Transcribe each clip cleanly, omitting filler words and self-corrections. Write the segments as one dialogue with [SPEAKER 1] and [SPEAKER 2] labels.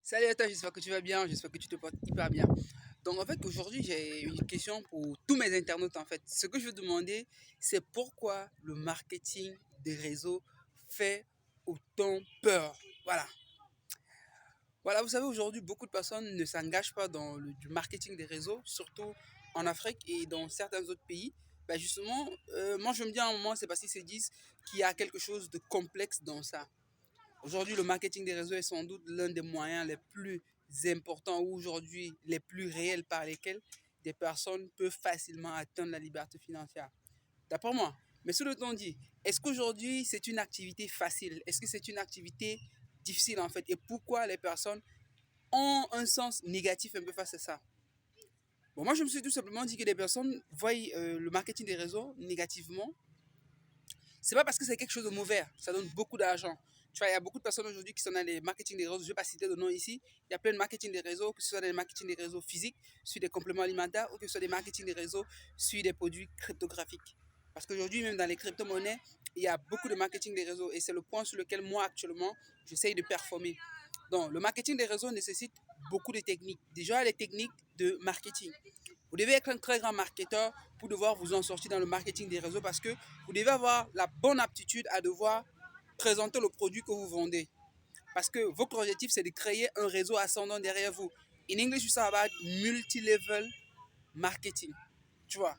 [SPEAKER 1] Salut à toi, j'espère que tu vas bien, j'espère que tu te portes hyper bien. Donc en fait aujourd'hui j'ai une question pour tous mes internautes en fait. Ce que je veux demander c'est pourquoi le marketing des réseaux fait autant peur. Voilà. Voilà, vous savez aujourd'hui beaucoup de personnes ne s'engagent pas dans du marketing des réseaux, surtout en Afrique et dans certains autres pays. Ben justement, moi je me dis à un moment c'est parce qu'ils se disent qu'il y a quelque chose de complexe dans ça. Aujourd'hui, le marketing des réseaux est sans doute l'un des moyens les plus importants ou aujourd'hui les plus réels par lesquels des personnes peuvent facilement atteindre la liberté financière. D'après moi. Mais sur le temps dit, est-ce qu'aujourd'hui c'est une activité facile? Est-ce que c'est une activité difficile en fait? Et pourquoi les personnes ont un sens négatif un peu face à ça? Bon, moi je me suis tout simplement dit que les personnes voient le marketing des réseaux négativement. C'est pas parce que c'est quelque chose de mauvais, ça donne beaucoup d'argent. Tu vois, il y a beaucoup de personnes aujourd'hui qui sont dans les marketing des réseaux. Je ne vais pas citer de nom ici. Il y a plein de marketing des réseaux, que ce soit des marketing des réseaux physiques, sur des compléments alimentaires, ou que ce soit des marketing des réseaux sur des produits cryptographiques. Parce qu'aujourd'hui, même dans les crypto-monnaies, il y a beaucoup de marketing des réseaux. Et c'est le point sur lequel moi, actuellement, j'essaye de performer. Donc, le marketing des réseaux nécessite beaucoup de techniques. Déjà, les techniques de marketing. Vous devez être un très grand marketeur pour devoir vous en sortir dans le marketing des réseaux parce que vous devez avoir la bonne aptitude à devoir présenter le produit que vous vendez. Parce que votre objectif, c'est de créer un réseau ascendant derrière vous. In English, we say about multi-level marketing. Tu vois.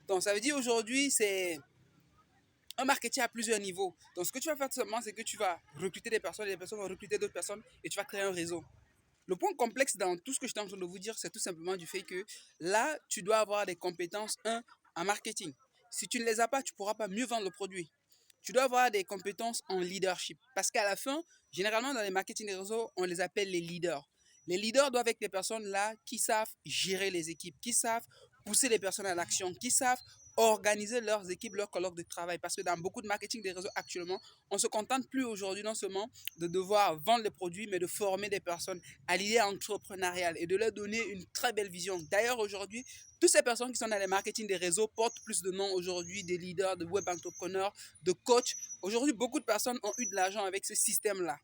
[SPEAKER 1] Donc, ça veut dire aujourd'hui, c'est un marketing à plusieurs niveaux. Donc, ce que tu vas faire tout simplement, c'est que tu vas recruter des personnes, et les personnes vont recruter d'autres personnes et tu vas créer un réseau. Le point complexe dans tout ce que je suis en train de vous dire, c'est tout simplement du fait que là, tu dois avoir des compétences, en marketing. Si tu ne les as pas, tu ne pourras pas mieux vendre le produit. Tu dois avoir des compétences en leadership. Parce qu'à la fin, généralement, dans les marketing des réseaux, on les appelle les leaders. Les leaders doivent être des personnes là qui savent gérer les équipes, qui savent pousser les personnes à l'action, qui savent organiser leurs équipes, leurs colloques de travail. Parce que dans beaucoup de marketing des réseaux actuellement, on ne se contente plus aujourd'hui non seulement de devoir vendre les produits, mais de former des personnes à l'idée entrepreneuriale et de leur donner une très belle vision. D'ailleurs, aujourd'hui, toutes ces personnes qui sont dans les marketing des réseaux portent plus de noms aujourd'hui des leaders, de web entrepreneurs, de coachs. Aujourd'hui, beaucoup de personnes ont eu de l'argent avec ce système-là.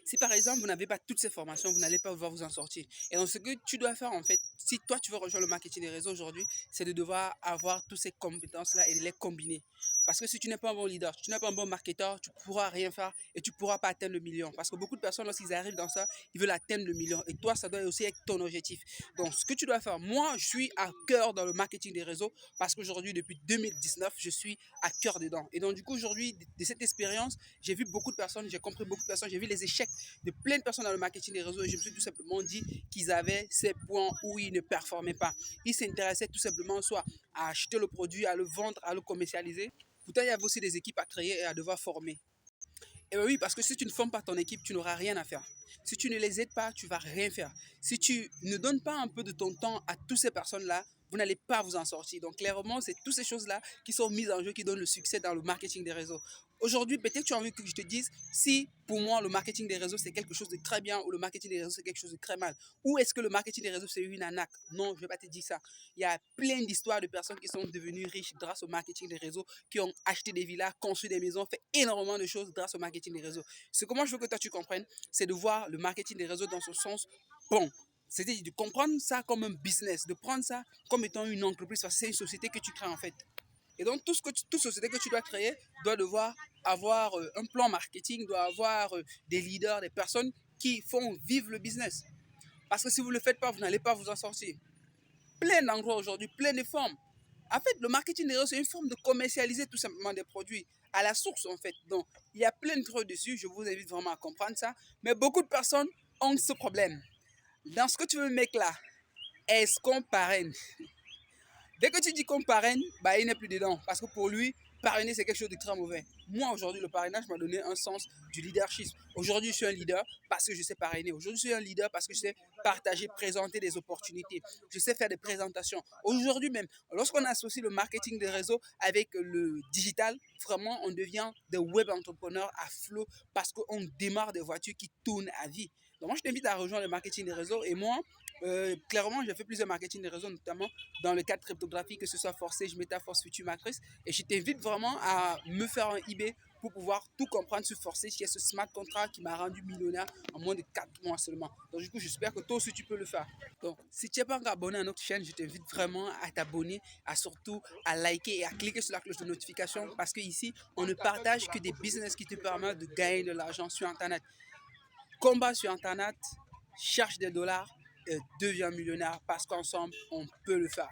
[SPEAKER 1] Si par exemple, vous n'avez pas toutes ces formations, vous n'allez pas pouvoir vous en sortir. Et donc, ce que tu dois faire, en fait, si toi, tu veux rejoindre le marketing des réseaux aujourd'hui, c'est de devoir avoir toutes ces compétences-là et de les combiner. Parce que si tu n'es pas un bon leader, si tu n'es pas un bon marketeur, tu ne pourras rien faire et tu ne pourras pas atteindre le million. Parce que beaucoup de personnes, lorsqu'ils arrivent dans ça, ils veulent atteindre le million. Et toi, ça doit aussi être ton objectif. Donc, ce que tu dois faire, moi, je suis à cœur dans le marketing des réseaux parce qu'aujourd'hui, depuis 2019, je suis à cœur dedans. Et donc, du coup, aujourd'hui, de cette expérience, j'ai vu beaucoup de personnes, j'ai compris beaucoup de personnes, j'ai vu les échecs de plein de personnes dans le marketing des réseaux et je me suis tout simplement dit qu'ils avaient ces points où ils ne performaient pas. Ils s'intéressaient tout simplement soit à acheter le produit, à le vendre, à le commercialiser. Pourtant, il y avait aussi des équipes à créer et à devoir former. Et oui, parce que si tu ne formes pas ton équipe, tu n'auras rien à faire. Si tu ne les aides pas, tu ne vas rien faire. Si tu ne donnes pas un peu de ton temps à toutes ces personnes-là, vous n'allez pas vous en sortir. Donc clairement, c'est toutes ces choses-là qui sont mises en jeu, qui donnent le succès dans le marketing des réseaux. Aujourd'hui, peut-être tu as envie que je te dise si pour moi le marketing des réseaux c'est quelque chose de très bien ou le marketing des réseaux c'est quelque chose de très mal. Ou est-ce que le marketing des réseaux c'est une arnaque? Non, je ne vais pas te dire ça. Il y a plein d'histoires de personnes qui sont devenues riches grâce au marketing des réseaux, qui ont acheté des villas, construit des maisons, fait énormément de choses grâce au marketing des réseaux. Ce que moi je veux que toi tu comprennes, c'est de voir le marketing des réseaux dans ce sens bon. C'est-à-dire de comprendre ça comme un business, de prendre ça comme étant une entreprise, parce que c'est une société que tu crées en fait. Et donc, toute société que tu dois créer doit devoir avoir un plan marketing, doit avoir des leaders, des personnes qui font vivre le business. Parce que si vous ne le faites pas, vous n'allez pas vous en sortir. Plein d'endroits aujourd'hui, plein de formes. En fait, le marketing des réseaux, c'est une forme de commercialiser tout simplement des produits à la source, en fait. Donc, il y a plein de trucs dessus. Je vous invite vraiment à comprendre ça. Mais beaucoup de personnes ont ce problème. Dans ce que tu veux, mec, là, est-ce qu'on parraine? Dès que tu dis qu'on parraine, bah, il n'est plus dedans. Parce que pour lui, parrainer, c'est quelque chose de très mauvais. Moi, aujourd'hui, le parrainage m'a donné un sens du leadership. Aujourd'hui, je suis un leader parce que je sais parrainer. Aujourd'hui, je suis un leader parce que je sais partager, présenter des opportunités. Je sais faire des présentations. Aujourd'hui même, lorsqu'on associe le marketing des réseaux avec le digital, vraiment, on devient des web entrepreneurs à flot parce qu'on démarre des voitures qui tournent à vie. Donc moi, je t'invite à rejoindre le marketing des réseaux. Et moi, clairement, j'ai fait plusieurs marketing des réseaux, notamment dans le cadre cryptographique, que ce soit Force, je Métaforce, Future Matrice. Et je t'invite vraiment à me faire un eBay pour pouvoir tout comprendre, se forcer sur ce smart contract qui m'a rendu millionnaire en moins de 4 mois seulement. Donc du coup, j'espère que toi aussi tu peux le faire. Donc, si tu n'es pas encore abonné à notre chaîne, je t'invite vraiment à t'abonner, à surtout à liker et à cliquer sur la cloche de notification parce qu'ici, on ne partage que des business qui te permettent de gagner de l'argent sur Internet. Combat sur Internet, cherche des dollars et deviens millionnaire parce qu'ensemble, on peut le faire.